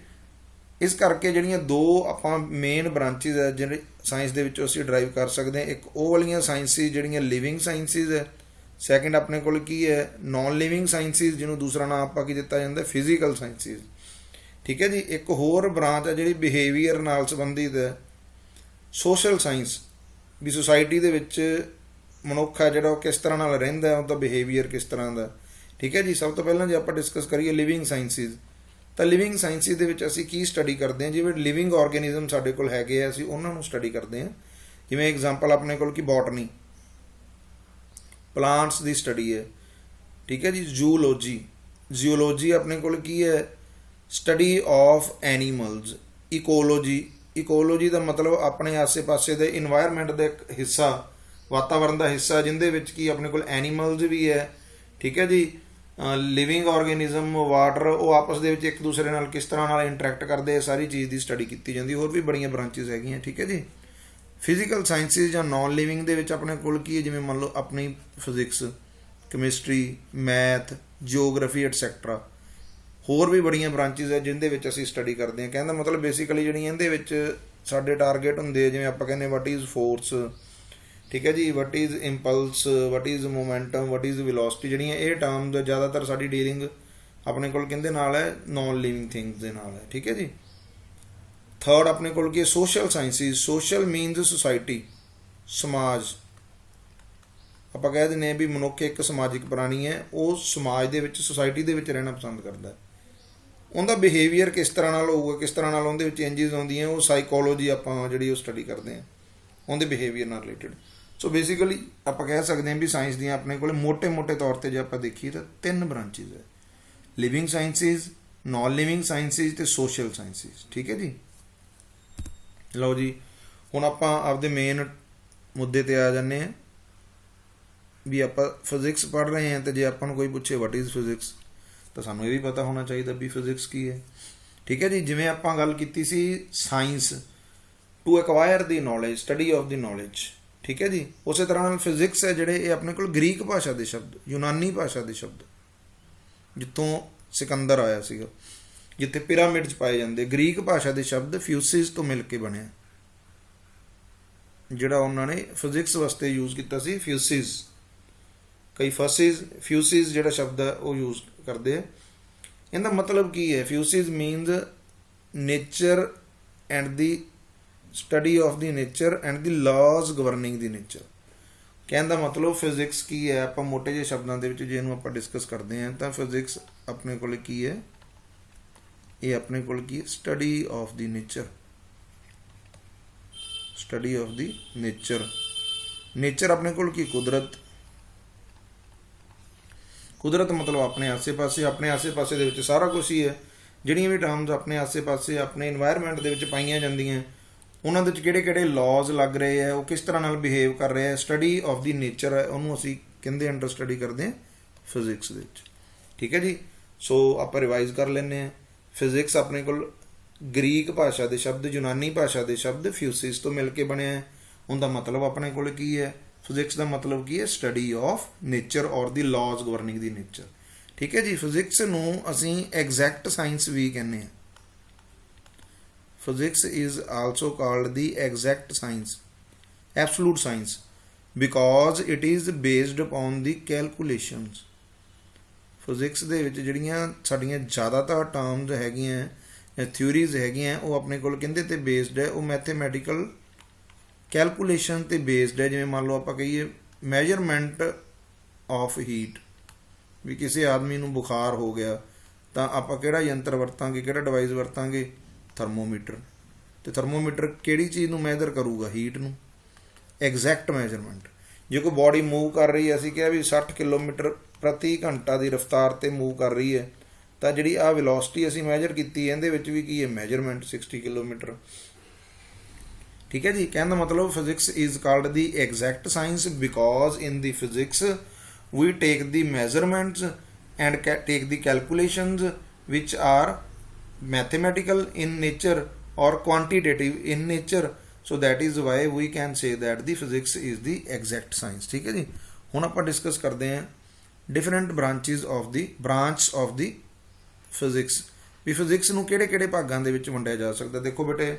ਇਸ ਕਰਕੇ ਜਿਹੜੀਆਂ ਦੋ ਆਪਾਂ ਮੇਨ ਬ੍ਰਾਂਚਿਸ ਹੈ ਜਿਹੜੇ ਸਾਇੰਸ ਦੇ ਵਿੱਚੋਂ ਅਸੀਂ ਡਰਾਈਵ ਕਰ ਸਕਦੇ ਹਾਂ, ਇੱਕ ਉਹ ਵਾਲੀਆਂ ਸਾਇੰਸਿਸ ਜਿਹੜੀਆਂ ਲਿਵਿੰਗ ਸਾਇੰਸਿਸ ਹੈ, ਸੈਕਿੰਡ ਆਪਣੇ ਕੋਲ ਕੀ ਹੈ ਨਾਨ ਲਿਵਿੰਗ ਸਾਇੰਸਿਸ, ਜਿਹਨੂੰ ਦੂਸਰਾ ਨਾਮ ਆਪਾਂ ਕੀ ਦਿੱਤਾ ਜਾਂਦਾ, ਫਿਜ਼ੀਕਲ ਸਾਇੰਸਿਸ। ਠੀਕ ਹੈ ਜੀ। ਇੱਕ ਹੋਰ ਬ੍ਰਾਂਚ ਹੈ ਜਿਹੜੀ ਬਿਹੇਵੀਅਰ ਨਾਲ ਸੰਬੰਧਿਤ ਹੈ, ਸੋਸ਼ਲ ਸਾਇੰਸ, ਵੀ ਸੁਸਾਇਟੀ ਦੇ ਵਿੱਚ ਮਨੁੱਖ ਹੈ ਜਿਹੜਾ ਉਹ ਕਿਸ ਤਰ੍ਹਾਂ ਨਾਲ ਰਹਿੰਦਾ, ਉਹਦਾ ਬਿਹੇਵੀਅਰ ਕਿਸ ਤਰ੍ਹਾਂ ਦਾ। ਠੀਕ ਹੈ ਜੀ। ਸਭ ਤੋਂ ਪਹਿਲਾਂ ਜੇ ਆਪਾਂ ਡਿਸਕਸ ਕਰੀਏ ਲਿਵਿੰਗ ਸਾਇੰਸਿਸ, ਤਾਂ ਲਿਵਿੰਗ ਸਾਇੰਸਿਸ ਦੇ ਵਿੱਚ ਅਸੀਂ ਕੀ ਸਟੱਡੀ ਕਰਦੇ ਹਾਂ, ਜਿਵੇਂ ਲਿਵਿੰਗ ਆਰਗੇਨਿਜ਼ਮ ਸਾਡੇ ਕੋਲ ਹੈਗੇ ਆ, ਅਸੀਂ ਉਹਨਾਂ ਨੂੰ ਸਟੱਡੀ ਕਰਦੇ ਹਾਂ। ਜਿਵੇਂ ਐਗਜ਼ਾਮਪਲ ਆਪਣੇ ਕੋਲ ਕੀ ਬੋਟਨੀ, ਪਲਾਂਟਸ ਦੀ ਸਟੱਡੀ ਹੈ। ਠੀਕ ਹੈ ਜੀ। ਜ਼ੂਲੋਜੀ, ਜ਼ਿਓਲੋਜੀ ਆਪਣੇ ਕੋਲ ਕੀ ਹੈ, study of animals. Ecology, ecology ਦਾ ਮਤਲਬ ਆਪਣੇ ਆਸੇ ਪਾਸੇ ਦੇ ਇਨਵਾਇਰਮੈਂਟ ਦਾ ਇੱਕ ਹਿੱਸਾ, ਵਾਤਾਵਰਨ ਦਾ ਹਿੱਸਾ, ਜਿਹਦੇ ਵਿੱਚ ਕੀ ਆਪਣੇ ਕੋਲ ਐਨੀਮਲਸ ਵੀ ਹੈ। ਠੀਕ ਹੈ ਜੀ। ਲਿਵਿੰਗ ਆਰਗੇਨਿਜ਼ਮ, ਵਾਟਰ, ਉਹ ਆਪਸ ਦੇ ਵਿੱਚ ਇੱਕ ਦੂਸਰੇ ਨਾਲ ਕਿਸ ਤਰ੍ਹਾਂ ਨਾਲ ਇੰਟਰੈਕਟ ਕਰਦੇ, ਸਾਰੀ ਚੀਜ਼ ਦੀ ਸਟੱਡੀ ਕੀਤੀ ਜਾਂਦੀ। ਹੋਰ ਵੀ ਬੜੀਆਂ ਬ੍ਰਾਂਚਿਸ ਹੈਗੀਆਂ। ਠੀਕ ਹੈ ਜੀ। ਫਿਜ਼ੀਕਲ ਸਾਇੰਸਿਸ ਜਾਂ ਨਾਨ ਲਿਵਿੰਗ ਦੇ ਵਿੱਚ ਆਪਣੇ ਕੋਲ ਕੀ ਹੈ, ਜਿਵੇਂ ਮੰਨ ਲਓ ਆਪਣੀ physics, chemistry, math, geography et cetera. ਹੋਰ ਵੀ ਬੜੀਆਂ ਬ੍ਰਾਂਚਿਸ ਹੈ ਜਿਹਦੇ ਵਿੱਚ ਅਸੀਂ ਸਟੱਡੀ ਕਰਦੇ ਹਾਂ। ਕਹਿਣ ਦਾ ਮਤਲਬ ਬੇਸਿਕਲੀ ਜਿਹੜੀਆਂ ਇਹਦੇ ਵਿੱਚ ਸਾਡੇ ਟਾਰਗੇਟ ਹੁੰਦੇ ਆ, ਜਿਵੇਂ ਆਪਾਂ ਕਹਿੰਦੇ ਵਾਟ ਇਜ਼ ਫੋਰਸ। ਠੀਕ ਹੈ ਜੀ। What is impulse, what is momentum, what is velocity, ਜਿਹੜੀਆਂ ਇਹ ਟਰਮਸ ਜ਼ਿਆਦਾਤਰ ਸਾਡੀ ਡੀਲਿੰਗ ਆਪਣੇ ਕੋਲ ਕਹਿੰਦੇ ਨਾਲ ਹੈ, ਨਾਨ ਲਿਵਿੰਗ ਥਿੰਗਸ ਦੇ ਨਾਲ ਹੈ। ਠੀਕ ਹੈ ਜੀ। ਥਰਡ ਆਪਣੇ ਕੋਲ ਕੀ ਹੈ, social sciences. Social means society, ਸਮਾਜ। ਆਪਾਂ ਕਹਿ ਦਿੰਦੇ ਹਾਂ ਵੀ ਮਨੁੱਖ ਇੱਕ ਸਮਾਜਿਕ ਪ੍ਰਾਣੀ ਹੈ, ਉਹ ਸਮਾਜ ਦੇ ਵਿੱਚ, ਸੁਸਾਇਟੀ ਦੇ ਵਿੱਚ ਰਹਿਣਾ ਪਸੰਦ ਕਰਦਾ ਹੈ। ਉਹਦਾ ਬਿਹੇਵੀਅਰ ਕਿਸ ਤਰ੍ਹਾਂ ਨਾਲ ਹੋਊਗਾ, ਕਿਸ ਤਰ੍ਹਾਂ ਨਾਲ ਉਹਦੇ ਵਿੱਚ ਚੇਂਜਿਸ ਆਉਂਦੀਆਂ, ਉਹ ਸਾਈਕੋਲੋਜੀ ਆਪਾਂ ਜਿਹੜੀ ਉਹ ਸਟੱਡੀ ਕਰਦੇ ਹਾਂ ਉਹਦੇ ਬਿਹੇਵੀਅਰ ਨਾਲ ਰਿਲੇਟਡ। ਸੋ ਬੇਸਿਕਲੀ ਆਪਾਂ ਕਹਿ ਸਕਦੇ ਹਾਂ ਵੀ ਸਾਇੰਸ ਦੀਆਂ ਆਪਣੇ ਕੋਲ ਮੋਟੇ ਤੌਰ 'ਤੇ ਜੇ ਆਪਾਂ ਦੇਖੀਏ ਤਾਂ ਤਿੰਨ ਬ੍ਰਾਂਚਿਸ ਹੈ, living sciences, non living sciences ਅਤੇ ਸੋਸ਼ਲ ਸਾਇੰਸਿਸ। ਠੀਕ ਹੈ ਜੀ। ਲਓ ਜੀ, ਹੁਣ ਆਪਾਂ ਆਪਦੇ ਮੇਨ ਮੁੱਦੇ 'ਤੇ ਆ ਜਾਂਦੇ ਹਾਂ ਵੀ ਆਪਾਂ ਫਿਜ਼ਿਕਸ ਪੜ੍ਹ ਰਹੇ ਹਾਂ, ਅਤੇ ਜੇ ਆਪਾਂ ਨੂੰ ਕੋਈ ਪੁੱਛੇ ਵਾਟ ਇਜ਼ ਫਿਜ਼ਿਕਸ, ਤਾਂ ਸਾਨੂੰ ਇਹ ਵੀ ਪਤਾ ਹੋਣਾ ਚਾਹੀਦਾ ਵੀ ਫਿਜ਼ਿਕਸ ਕੀ ਹੈ। ਠੀਕ ਹੈ ਜੀ। ਜਿਵੇਂ ਆਪਾਂ ਗੱਲ ਕੀਤੀ ਸੀ science to acquire the knowledge, study of the knowledge. ਠੀਕ ਹੈ ਜੀ। ਉਸੇ ਤਰ੍ਹਾਂ ਨਾਲ ਫਿਜ਼ਿਕਸ ਹੈ ਜਿਹੜੇ ਇਹ ਆਪਣੇ ਕੋਲ ਗ੍ਰੀਕ ਭਾਸ਼ਾ ਦੇ ਸ਼ਬਦ, ਯੂਨਾਨੀ ਭਾਸ਼ਾ ਦੇ ਸ਼ਬਦ, ਜਿੱਥੋਂ ਸਿਕੰਦਰ ਆਇਆ ਸੀਗਾ, ਜਿੱਥੇ ਪਿਰਾਮਿਡਸ ਪਾਏ ਜਾਂਦੇ, ਗ੍ਰੀਕ ਭਾਸ਼ਾ ਦੇ ਸ਼ਬਦ ਫਿਊਸਿਸ ਤੋਂ ਮਿਲ ਕੇ ਬਣਿਆ, ਜਿਹੜਾ ਉਹਨਾਂ ਨੇ ਫਿਜ਼ਿਕਸ ਵਾਸਤੇ ਯੂਜ਼ ਕੀਤਾ ਸੀ, ਫਿਊਸਿਸ। ਕਈ ਫਿਊਸਿਸ ਜਿਹੜਾ ਸ਼ਬਦ ਹੈ ਉਹ ਯੂਜ਼ ਕਰਦੇ ਆ। ਇਹਦਾ ਮਤਲਬ ਕੀ ਹੈ, ਫਿਊਸਿਸ means nature and the study of the nature and the ਲਾਜ਼ governing the nature. ਕਹਿਣ ਦਾ ਮਤਲਬ ਫਿਜ਼ਿਕਸ ਕੀ ਹੈ, ਆਪਾਂ ਮੋਟੇ ਜਿਹੇ ਸ਼ਬਦਾਂ ਦੇ ਵਿੱਚ ਜੇ ਇਹਨੂੰ ਆਪਾਂ ਡਿਸਕਸ ਕਰਦੇ ਹਾਂ ਤਾਂ ਫਿਜ਼ਿਕਸ ਆਪਣੇ ਕੋਲ ਕੀ ਹੈ, ਇਹ ਆਪਣੇ ਕੋਲ ਕੀ ਹੈ, study of the nature, study of the nature. Nature ਆਪਣੇ ਕੋਲ ਕੀ, ਕੁਦਰਤ। ਕੁਦਰਤ ਮਤਲਬ ਆਪਣੇ ਆਸੇ ਪਾਸੇ ਦੇ ਵਿੱਚ ਸਾਰਾ ਕੁਛ ਹੀ ਹੈ। ਜਿਹੜੀਆਂ ਵੀ ਟਰਮਸ ਆਪਣੇ ਆਸੇ ਪਾਸੇ ਆਪਣੇ ਇਨਵਾਇਰਮੈਂਟ ਦੇ ਵਿੱਚ ਪਾਈਆਂ ਜਾਂਦੀਆਂ ਉਹਨਾਂ ਦੇ ਵਿੱਚ ਕਿਹੜੇ ਲਾਜ਼ ਲੱਗ ਰਹੇ ਹੈ, ਉਹ ਕਿਸ ਤਰ੍ਹਾਂ ਨਾਲ ਬਿਹੇਵ ਕਰ ਰਹੇ ਹੈ, ਸਟੱਡੀ ਆਫ ਦੀ ਨੇਚਰ ਹੈ, ਉਹਨੂੰ ਅਸੀਂ ਕਹਿੰਦੇ ਅੰਡਰ ਸਟੱਡੀ ਕਰਦੇ ਹਾਂ ਫਿਜ਼ਿਕਸ ਦੇ ਵਿੱਚ। ਠੀਕ ਹੈ ਜੀ। ਸੋ ਆਪਾਂ ਰਿਵਾਈਜ਼ ਕਰ ਲੈਂਦੇ ਹਾਂ। ਫਿਜ਼ਿਕਸ ਆਪਣੇ ਕੋਲ ਗ੍ਰੀਕ ਭਾਸ਼ਾ ਦੇ ਸ਼ਬਦ, ਯੂਨਾਨੀ ਭਾਸ਼ਾ ਦੇ ਸ਼ਬਦ ਫਿਊਸਿਸ ਤੋਂ ਮਿਲ ਕੇ ਬਣਿਆ ਹੈ। ਉਹਦਾ ਮਤਲਬ ਆਪਣੇ ਕੋਲ ਕੀ ਹੈ? ਫਿਜ਼ਿਕਸ ਦਾ ਮਤਲਬ ਕੀ ਹੈ? ਸਟੱਡੀ ਆਫ ਨੇਚਰ ਔਰ ਦੀ ਲਾਜ਼ ਗਵਰਨਿੰਗ ਦੀ ਨੇਚਰ। ਠੀਕ ਹੈ ਜੀ। ਫਿਜ਼ਿਕਸ ਨੂੰ ਅਸੀਂ ਐਗਜ਼ੈਕਟ ਸਾਇੰਸ ਵੀ ਕਹਿੰਦੇ ਹਾਂ। Physics is also called the exact science, absolute science, because it is based upon the calculations. Physics ਦੇ ਵਿੱਚ ਜਿਹੜੀਆਂ ਸਾਡੀਆਂ ਜ਼ਿਆਦਾਤਰ ਟਰਮਜ਼ ਹੈਗੀਆਂ ਜਾਂ ਥਿਊਰੀਜ਼ ਹੈਗੀਆਂ, ਉਹ ਆਪਣੇ ਕੋਲ ਕਹਿੰਦੇ ਤੇ ਬੇਸਡ ਹੈ, ਉਹ ਮੈਥੇਮੈਟੀਕਲ ਕੈਲਕੂਲੇਸ਼ਨ ਤੇ ਬੇਸਡ ਹੈ। ਜਿਵੇਂ ਮੰਨ ਲਓ ਆਪਾਂ ਕਹੀਏ ਮੈਜਰਮੈਂਟ ਆਫ ਹੀਟ, ਵੀ ਕਿਸੇ ਆਦਮੀ ਨੂੰ ਬੁਖਾਰ ਹੋ ਗਿਆ ਤਾਂ ਆਪਾਂ ਕਿਹੜਾ ਯੰਤਰ ਵਰਤਾਂਗੇ, ਕਿਹੜਾ ਡਿਵਾਈਸ ਵਰਤਾਂਗੇ? ਥਰਮੋਮੀਟਰ। ਤੇ ਥਰਮੋਮੀਟਰ ਕਿਹੜੀ ਚੀਜ਼ ਨੂੰ ਮੈਜ਼ਰ ਕਰੂਗਾ? ਹੀਟ ਨੂੰ। Exact measurement. ਜੇ ਕੋਈ ਬਾਡੀ ਮੂਵ ਕਰ ਰਹੀ ਹੈ, ਅਸੀਂ ਕਿਹਾ ਵੀ 60 ਕਿਲੋਮੀਟਰ ਪ੍ਰਤੀ ਘੰਟਾ ਦੀ ਰਫ਼ਤਾਰ ਤੇ ਮੂਵ ਕਰ ਰਹੀ ਹੈ, ਤਾਂ ਜਿਹੜੀ ਆਹ ਵੈਲੋਸਿਟੀ ਅਸੀਂ ਮੈਜਰ ਕੀਤੀ ਇਹਦੇ ਵਿੱਚ ਵੀ ਕੀ ਹੈ? Measurement 60 kilometre. ਠੀਕ ਹੈ ਜੀ। ਕਹਿਣ ਦਾ ਮਤਲਬ physics is called the exact science because in the physics we take the measurements and take the calculations which are mathematical in nature or quantitative in nature, so that is why we can say that the physics is the exact science। ਠੀਕ ਹੈ ਜੀ। ਹੁਣ ਆਪਾਂ discuss ਕਰਦੇ ਹਾਂ different branches of the physics, ਵੀ physics ਨੂੰ ਕਿਹੜੇ ਭਾਗਾਂ ਦੇ ਵਿੱਚ ਵੰਡਿਆ ਜਾ ਸਕਦਾ। ਦੇਖੋ ਬੇਟੇ,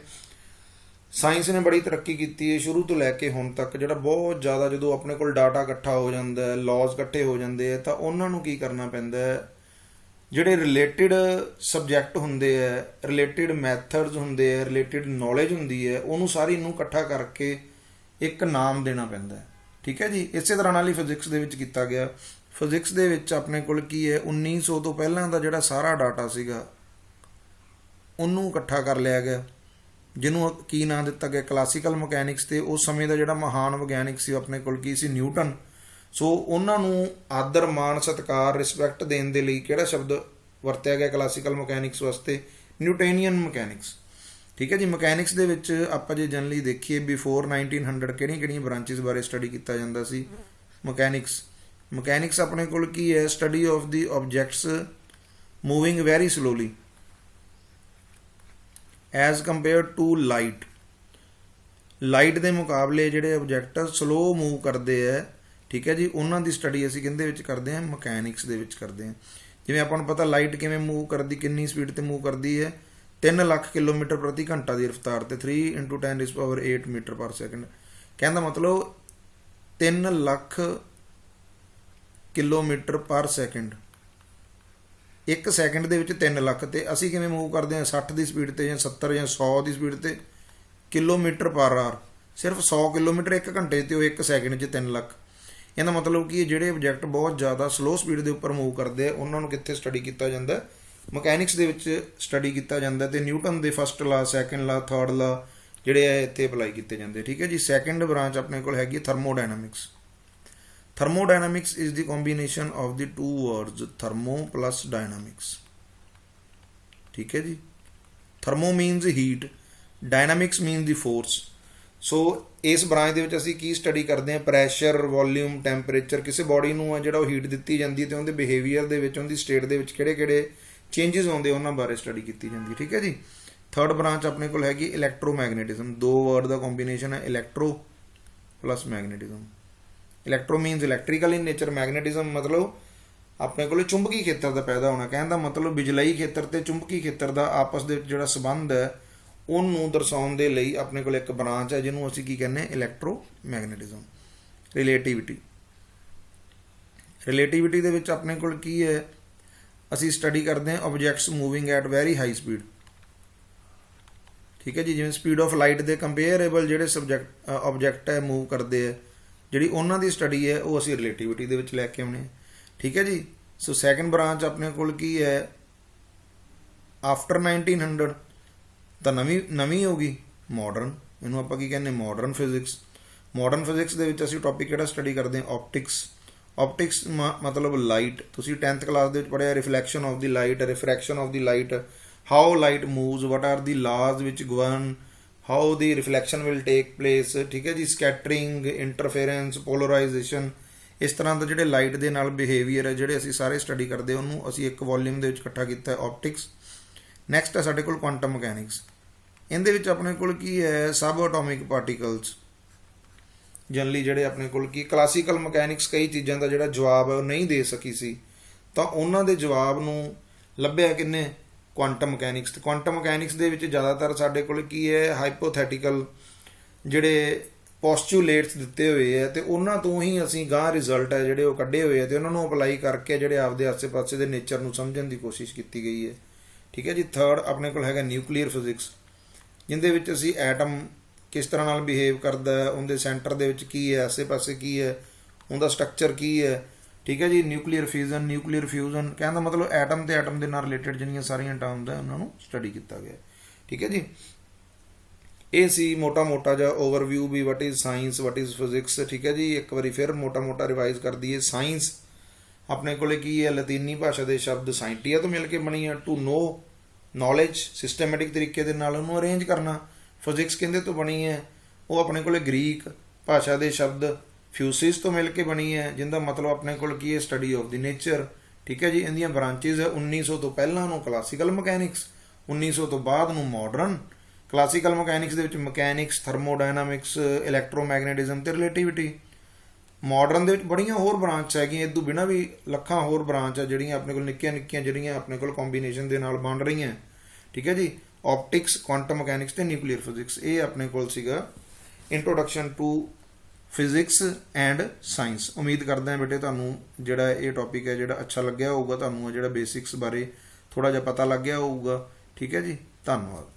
ਸਾਇੰਸ ਨੇ ਬੜੀ ਤਰੱਕੀ ਕੀਤੀ ਹੈ ਸ਼ੁਰੂ ਤੋਂ ਲੈ ਕੇ ਹੁਣ ਤੱਕ। ਜਿਹੜਾ ਬਹੁਤ ਜ਼ਿਆਦਾ ਜਦੋਂ ਆਪਣੇ ਕੋਲ ਡਾਟਾ ਇਕੱਠਾ ਹੋ ਜਾਂਦਾ ਹੈ, ਲੌਜ਼ ਇਕੱਠੇ ਹੋ ਜਾਂਦੇ ਆ, ਤਾਂ ਉਹਨਾਂ ਨੂੰ ਕੀ ਕਰਨਾ ਪੈਂਦਾ ਹੈ? ਜਿਹੜੇ ਰਿਲੇਟਿਡ ਸਬਜੈਕਟ ਹੁੰਦੇ ਹੈ, ਰਿਲੇਟਿਡ ਮੈਥਡਸ ਹੁੰਦੇ ਹੈ, ਰਿਲੇਟਿਡ ਨੌਲੇਜ ਹੁੰਦੀ ਹੈ, ਉਹਨੂੰ ਸਾਰੀ ਨੂੰ ਇਕੱਠਾ ਕਰਕੇ ਇੱਕ ਨਾਮ ਦੇਣਾ ਪੈਂਦਾ ਹੈ। ਠੀਕ ਹੈ ਜੀ। ਇਸੇ ਤਰ੍ਹਾਂ ਨਾਲ ਹੀ ਫਿਜ਼ਿਕਸ ਦੇ ਵਿੱਚ ਕੀਤਾ ਗਿਆ। ਫਿਜ਼ਿਕਸ ਦੇ ਵਿੱਚ ਆਪਣੇ ਕੋਲ ਕੀ ਹੈ? 1900 ਤੋਂ ਪਹਿਲਾਂ ਦਾ ਜਿਹੜਾ ਸਾਰਾ ਡਾਟਾ ਸੀਗਾ ਉਹਨੂੰ ਇਕੱਠਾ ਕਰ ਲਿਆ ਗਿਆ, ਜਿਹਨੂੰ ਕੀ ਨਾਂ ਦਿੱਤਾ ਗਿਆ? Classical mechanics. ਤੇ ਉਸ ਸਮੇਂ ਦਾ ਜਿਹੜਾ ਮਹਾਨ ਵਿਗਿਆਨਿਕ ਸੀ ਆਪਣੇ ਕੋਲ ਕੀ ਸੀ? ਨਿਊਟਨ। ਸੋ ਉਹਨਾਂ ਨੂੰ ਆਦਰ, ਮਾਣ, ਸਤਿਕਾਰ, ਰਿਸਪੈਕਟ ਦੇਣ ਦੇ ਲਈ ਕਿਹੜਾ ਸ਼ਬਦ ਵਰਤਿਆ ਗਿਆ ਕਲਾਸੀਕਲ ਮਕੈਨਿਕਸ ਵਾਸਤੇ? Newtonian mechanics. ਠੀਕ ਹੈ ਜੀ। ਮਕੈਨਿਕਸ ਦੇ ਵਿੱਚ ਆਪਾਂ ਜੇ ਜਨਰਲੀ ਦੇਖੀਏ ਬਿਫੋਰ 1900 ਕਿਹੜੀਆਂ ਬ੍ਰਾਂਚਿਸ ਬਾਰੇ ਸਟੱਡੀ ਕੀਤਾ ਜਾਂਦਾ ਸੀ? ਮਕੈਨਿਕਸ ਆਪਣੇ ਕੋਲ ਕੀ ਹੈ? Study of the objects moving very slowly as compared to light. Light ਦੇ ਮੁਕਾਬਲੇ ਜਿਹੜੇ ਆਬਜੈਕਟ ਸਲੋ ਮੂਵ ਕਰਦੇ ਹੈ, ਠੀਕ ਹੈ ਜੀ, ਉਹਨਾਂ ਦੀ ਸਟੱਡੀ ਅਸੀਂ ਕਿਹਦੇ ਵਿੱਚ ਕਰਦੇ ਹਾਂ? ਮਕੈਨਿਕਸ ਦੇ ਵਿੱਚ ਕਰਦੇ ਹਾਂ। ਜਿਵੇਂ ਆਪਾਂ ਨੂੰ ਪਤਾ ਲਾਈਟ ਕਿਵੇਂ ਮੂਵ ਕਰਦੀ, ਕਿੰਨੀ ਸਪੀਡ ਤੇ ਮੂਵ ਕਰਦੀ ਹੈ? 3 ਲੱਖ ਕਿਲੋਮੀਟਰ ਪ੍ਰਤੀ ਘੰਟਾ ਦੀ ਰਫ਼ਤਾਰ ਤੇ 3 × 10⁸ ਮੀਟਰ ਪਰ ਸੈਕਿੰਡ। ਕਹਿਣ ਦਾ ਮਤਲਬ 3 ਲੱਖ ਕਿਲੋਮੀਟਰ ਪਰ ਸੈਕਿੰਡ। 1 ਸੈਕਿੰਡ ਦੇ ਵਿੱਚ 3 ਲੱਖ। ਤੇ ਅਸੀਂ ਕਿਵੇਂ ਮੂਵ ਕਰਦੇ ਹਾਂ? 60 ਦੀ ਸਪੀਡ ਤੇ ਜਾਂ 70 ਜਾਂ 100 ਦੀ ਸਪੀਡ ਤੇ, ਕਿਲੋਮੀਟਰ ਪਰ ਆਰ। ਸਿਰਫ 100 ਕਿਲੋਮੀਟਰ 1 ਘੰਟੇ ਤੇ, ਉਹ 1 ਸੈਕਿੰਡ 'ਚ 3 ਲੱਖ। ਇਹਦਾ ਮਤਲਬ ਕਿ ਜਿਹੜੇ ਆਬਜੈਕਟ ਬਹੁਤ ਜ਼ਿਆਦਾ ਸਲੋ ਸਪੀਡ ਦੇ ਉੱਪਰ ਮੂਵ ਕਰਦੇ ਆ, ਉਹਨਾਂ ਨੂੰ ਕਿੱਥੇ ਸਟੱਡੀ ਕੀਤਾ ਜਾਂਦਾ? ਮਕੈਨਿਕਸ ਦੇ ਵਿੱਚ ਸਟੱਡੀ ਕੀਤਾ ਜਾਂਦਾ। ਤੇ ਨਿਊਟਨ ਦੇ ਫਸਟ ਲਾ, ਸੈਕਿੰਡ ਲਾ, ਥਰਡ ਲਾ ਜਿਹੜੇ ਆ ਇੱਥੇ ਅਪਲਾਈ ਕੀਤੇ ਜਾਂਦੇ। ਠੀਕ ਹੈ ਜੀ। ਸੈਕਿੰਡ ਬ੍ਰਾਂਚ ਆਪਣੇ ਕੋਲ ਹੈਗੀ thermodynamics. Thermodynamics is the combination of the two words thermo plus dynamics। ठीक है जी। Thermo means heat, dynamics means the force। सो इस ब्रांच ਦੇ ਵਿੱਚ ਅਸੀਂ ਕੀ ਸਟੱਡੀ ਕਰਦੇ ਹਾਂ? Pressure, volume, temperature. ਕਿਸੇ ਬੋਡੀ ਨੂੰ ਆ ਜਿਹੜਾ ਉਹ ਹੀਟ ਦਿੱਤੀ ਜਾਂਦੀ ਹੈ ਤੇ ਉਹਦੇ ਬਿਹੇਵੀਅਰ ਦੇ ਵਿੱਚ, ਉਹਦੀ ਸਟੇਟ ਦੇ ਵਿੱਚ ਕਿਹੜੇ ਚੇਂਜਸ ਆਉਂਦੇ ਉਹਨਾਂ ਬਾਰੇ ਸਟੱਡੀ ਕੀਤੀ ਜਾਂਦੀ ਹੈ। ਠੀਕ ਹੈ ਜੀ। ਥਰਡ ਬ੍ਰਾਂਚ ਆਪਣੇ ਕੋਲ ਹੈਗੀ ਇਲੈਕਟ੍ਰੋਮੈਗਨੈਟਿਜ਼ਮ। 2 ਵਰਡ ਦਾ ਕੰਬੀਨੇਸ਼ਨ ਹੈ electro plus magnetism. Electro means electrical in nature, magnetism ਮਤਲਬ ਆਪਣੇ ਕੋਲ ਚੁੰਬਕੀ ਖੇਤਰ ਦਾ ਪੈਦਾ ਹੋਣਾ। ਕਹਿਣ ਦਾ ਮਤਲਬ ਬਿਜਲਈ ਖੇਤਰ ਤੇ ਚੁੰਬਕੀ ਖੇਤਰ ਦਾ ਆਪਸ ਦੇ ਵਿੱਚ ਜਿਹੜਾ ਸੰਬੰਧ ਹੈ ਉਹਨੂੰ ਦਰਸਾਉਣ ਦੇ ਲਈ ਆਪਣੇ ਕੋਲ ਇੱਕ ਬ੍ਰਾਂਚ ਹੈ ਜਿਹਨੂੰ ਅਸੀਂ ਕੀ ਕਹਿੰਦੇ ਹਾਂ? ਇਲੈਕਟ੍ਰੋ ਮੈਗਨੈਟਿਜ਼ਮ। ਰਿਲੇਟਿਵਿਟੀ ਦੇ ਵਿੱਚ ਆਪਣੇ ਕੋਲ ਕੀ ਹੈ? ਅਸੀਂ ਸਟੱਡੀ ਕਰਦੇ ਹਾਂ objects moving at very high speed. ਠੀਕ ਹੈ ਜੀ। ਜਿਵੇਂ ਸਪੀਡ ਆਫ ਲਾਈਟ ਦੇ ਕੰਪੇਅਰੇਬਲ ਜਿਹੜੇ ਆਬਜੈਕਟ ਹੈ ਮੂਵ ਕਰਦੇ ਹੈ, ਜਿਹੜੀ ਉਹਨਾਂ ਦੀ ਸਟੱਡੀ ਹੈ ਉਹ ਅਸੀਂ ਰਿਲੇਟਿਵਿਟੀ ਦੇ ਵਿੱਚ ਲੈ ਕੇ ਆਉਣੇ। ਠੀਕ ਹੈ ਜੀ। ਸੋ ਸੈਕਿੰਡ ਬ੍ਰਾਂਚ ਆਪਣੇ ਕੋਲ ਕੀ ਹੈ? ਆਫਟਰ 1900 ਤਾਂ ਨਵੀਂ ਹੋ ਗਈ ਮਾਡਰਨ। ਇਹਨੂੰ ਆਪਾਂ ਕੀ ਕਹਿੰਦੇ? Modern physics. ਮਾਡਰਨ ਫਿਜ਼ਿਕਸ ਦੇ ਵਿੱਚ ਅਸੀਂ ਟੌਪਿਕ ਕਿਹੜਾ ਸਟੱਡੀ ਕਰਦੇ ਹਾਂ? ਆਪਟਿਕਸ ਮਤਲਬ ਲਾਈਟ। ਤੁਸੀਂ 10th ਕਲਾਸ ਦੇ ਵਿੱਚ ਪੜ੍ਹਿਆ reflection of the light, refraction of the light, how light moves, what are the laws which govern how the reflection will take place, ਠੀਕ ਹੈ ਜੀ, ਸਕੈਟਰਿੰਗ, ਇੰਟਰਫੇਰੈਂਸ, ਪੋਲਰਾਈਜੇਸ਼ਨ, ਇਸ ਤਰ੍ਹਾਂ ਦਾ ਜਿਹੜੇ ਲਾਈਟ ਦੇ ਨਾਲ ਬਿਹੇਵੀਅਰ ਹੈ ਜਿਹੜੇ ਅਸੀਂ ਸਾਰੇ ਸਟੱਡੀ ਕਰਦੇ ਉਹਨੂੰ ਅਸੀਂ ਇੱਕ ਵੋਲਿਊਮ ਦੇ ਵਿੱਚ ਇਕੱਠਾ ਕੀਤਾ ਹੈ, ਆਪਟਿਕਸ। ਨੈਕਸਟ ਹੈ ਸਾਡੇ ਕੋਲ ਕੁਆਂਟਮ ਮਕੈਨਿਕਸ। ਇਹਦੇ ਵਿੱਚ ਆਪਣੇ ਕੋਲ ਕੀ ਹੈ, ਸਬ ਐਟੋਮਿਕ ਪਾਰਟੀਕਲਸ। ਜਨਰਲੀ ਜਿਹੜੇ ਆਪਣੇ ਕੋਲ ਕੀ ਕਲਾਸੀਕਲ ਮਕੈਨਿਕਸ ਕਈ ਚੀਜ਼ਾਂ ਦਾ ਜਿਹੜਾ ਜਵਾਬ ਹੈ ਉਹ ਨਹੀਂ ਦੇ ਸਕੀ ਸੀ, ਤਾਂ ਉਹਨਾਂ ਦੇ ਜਵਾਬ ਨੂੰ ਲੱਭਿਆ ਕਿੰਨੇ, ਕੁਆਂਟਮ ਮਕੈਨਿਕਸ। ਤੇ ਕੁਆਂਟਮ ਮਕੈਨਿਕਸ ਦੇ ਵਿੱਚ ਜ਼ਿਆਦਾਤਰ ਸਾਡੇ ਕੋਲ ਕੀ ਹੈ, ਹਾਈਪੋਥੈਟੀਕਲ ਜਿਹੜੇ ਪੋਸਟੂਲੇਟਸ ਦਿੱਤੇ ਹੋਏ ਹੈ, ਤੇ ਉਹਨਾਂ ਤੋਂ ਹੀ ਅਸੀਂ ਗਾਂ ਰਿਜ਼ਲਟ ਹੈ ਜਿਹੜੇ ਉਹ ਕੱਢੇ ਹੋਏ ਆ, ਤੇ ਉਹਨਾਂ ਨੂੰ ਅਪਲਾਈ ਕਰਕੇ ਜਿਹੜੇ ਆਪਦੇ ਆਸੇ-ਪਾਸੇ ਦੇ ਨੇਚਰ ਨੂੰ ਸਮਝਣ ਦੀ ਕੋਸ਼ਿਸ਼ ਕੀਤੀ ਗਈ ਹੈ, ਠੀਕ ਹੈ ਜੀ। ਥਰਡ ਆਪਣੇ ਕੋਲ ਹੈਗਾ ਨਿਊਕਲੀਅਰ ਫਿਜ਼ਿਕਸ, ਜਿਹਦੇ ਵਿੱਚ ਅਸੀਂ ਐਟਮ ਕਿਸ ਤਰ੍ਹਾਂ ਨਾਲ ਬਿਹੇਵ ਕਰਦਾ ਹੈ, ਉਹਦੇ ਸੈਂਟਰ ਦੇ ਵਿੱਚ ਕੀ ਹੈ, ਆਸੇ-ਪਾਸੇ ਕੀ ਹੈ, ਉਹਦਾ ਸਟਰਕਚਰ ਕੀ ਹੈ, ਠੀਕ ਹੈ ਜੀ। ਨਿਊਕਲੀਅਰ ਫਿਊਜ਼ਨ, ਨਿਊਕਲੀਅਰ ਫਿਊਜ਼ਨ ਕਹਿਣ ਦਾ ਮਤਲਬ ਐਟਮ ਤੇ ਐਟਮ ਦੇ ਨਾਲ ਰਿਲੇਟਡ ਜਿਹੜੀਆਂ ਸਾਰੀਆਂ ਟਰਮਸ ਹੈ ਉਹਨਾਂ ਨੂੰ ਸਟੱਡੀ ਕੀਤਾ ਗਿਆ, ਠੀਕ ਹੈ ਜੀ। ਇਹ ਸੀ ਮੋਟਾ ਜਿਹਾ ਓਵਰਵਿਊ ਵੀ what is science, what is physics, ਠੀਕ ਹੈ ਜੀ। ਇੱਕ ਵਾਰੀ ਫਿਰ ਮੋਟਾ ਰਿਵਾਈਜ਼ ਕਰ ਦਈਏ। ਸਾਇੰਸ ਆਪਣੇ ਕੋਲੇ ਕੀ ਹੈ, ਲਤੀਨੀ ਭਾਸ਼ਾ ਦੇ ਸ਼ਬਦ ਸਾਇੰਟੀਆ ਤੋਂ ਮਿਲ ਕੇ ਬਣੀ ਹੈ, ਟੂ ਨੋ ਨੌਲੇਜ, ਸਿਸਟਮੈਟਿਕ ਤਰੀਕੇ ਦੇ ਨਾਲ ਉਹਨੂੰ ਅਰੇਂਜ ਕਰਨਾ। ਫਿਜ਼ਿਕਸ ਕਹਿੰਦੇ ਤੋਂ ਬਣੀ ਹੈ, ਉਹ ਆਪਣੇ ਕੋਲੇ ਗ੍ਰੀਕ ਭਾਸ਼ਾ ਦੇ ਸ਼ਬਦ ਫਿਊਸਿਸ ਤੋਂ ਮਿਲ ਕੇ ਬਣੀ ਹੈ, ਜਿਹਦਾ ਮਤਲਬ ਆਪਣੇ ਕੋਲ ਕੀ ਹੈ, ਸਟੱਡੀ ਆਫ ਦੀ ਨੇਚਰ, ਠੀਕ ਹੈ ਜੀ। ਇਹਦੀਆਂ ਬ੍ਰਾਂਚਿਸ ਹੈ, 1900 ਤੋਂ ਪਹਿਲਾਂ ਨੂੰ ਕਲਾਸੀਕਲ ਮਕੈਨਿਕਸ, 1900 ਤੋਂ ਬਾਅਦ ਨੂੰ ਮਾਡਰਨ। ਕਲਾਸੀਕਲ ਮਕੈਨਿਕਸ ਦੇ ਵਿੱਚ ਮਕੈਨਿਕਸ, ਥਰਮੋਡਾਇਨਾਮਿਕਸ, ਇਲੈਕਟ੍ਰੋਮੈਗਨੈਟਿਜ਼ਮ ਤੇ ਰਿਲੇਟਿਵਿਟੀ। ਮਾਡਰਨ ਦੇ ਵਿੱਚ ਬੜੀਆਂ ਹੋਰ ਬ੍ਰਾਂਚ ਹੈਗੀਆਂ, ਇਹ ਤੋਂ ਬਿਨਾਂ ਵੀ ਲੱਖਾਂ ਹੋਰ ਬ੍ਰਾਂਚ ਹੈ ਜਿਹੜੀਆਂ ਆਪਣੇ ਕੋਲ ਨਿੱਕੀਆਂ ਜਿਹੜੀਆਂ ਆਪਣੇ ਕੋਲ ਕੰਬੀਨੇਸ਼ਨ ਦੇ ਨਾਲ ਬਣ ਰਹੀਆਂ, ਠੀਕ ਹੈ ਜੀ। ਆਪਟਿਕਸ, ਕੁਆਂਟਮ ਮਕੈਨਿਕਸ ਤੇ ਨਿਊਕਲੀਅਰ ਫਿਜ਼ਿਕਸ, ਇਹ ਆਪਣੇ ਕੋਲ ਸੀਗਾ introduction to physics and science. ਉਮੀਦ ਕਰਦੇ ਹਾਂ ਬੇਟੇ ਤੁਹਾਨੂੰ ਜਿਹੜਾ ਇਹ ਟੌਪਿਕ ਹੈ ਜਿਹੜਾ ਅੱਛਾ ਲੱਗਿਆ ਹੋਊਗਾ, ਤੁਹਾਨੂੰ ਜਿਹੜਾ ਬੇਸਿਕਸ ਬਾਰੇ ਥੋੜ੍ਹਾ ਜਿਹਾ ਪਤਾ ਲੱਗ ਗਿਆ ਹੋਊਗਾ, ਠੀਕ ਹੈ ਜੀ। ਧੰਨਵਾਦ।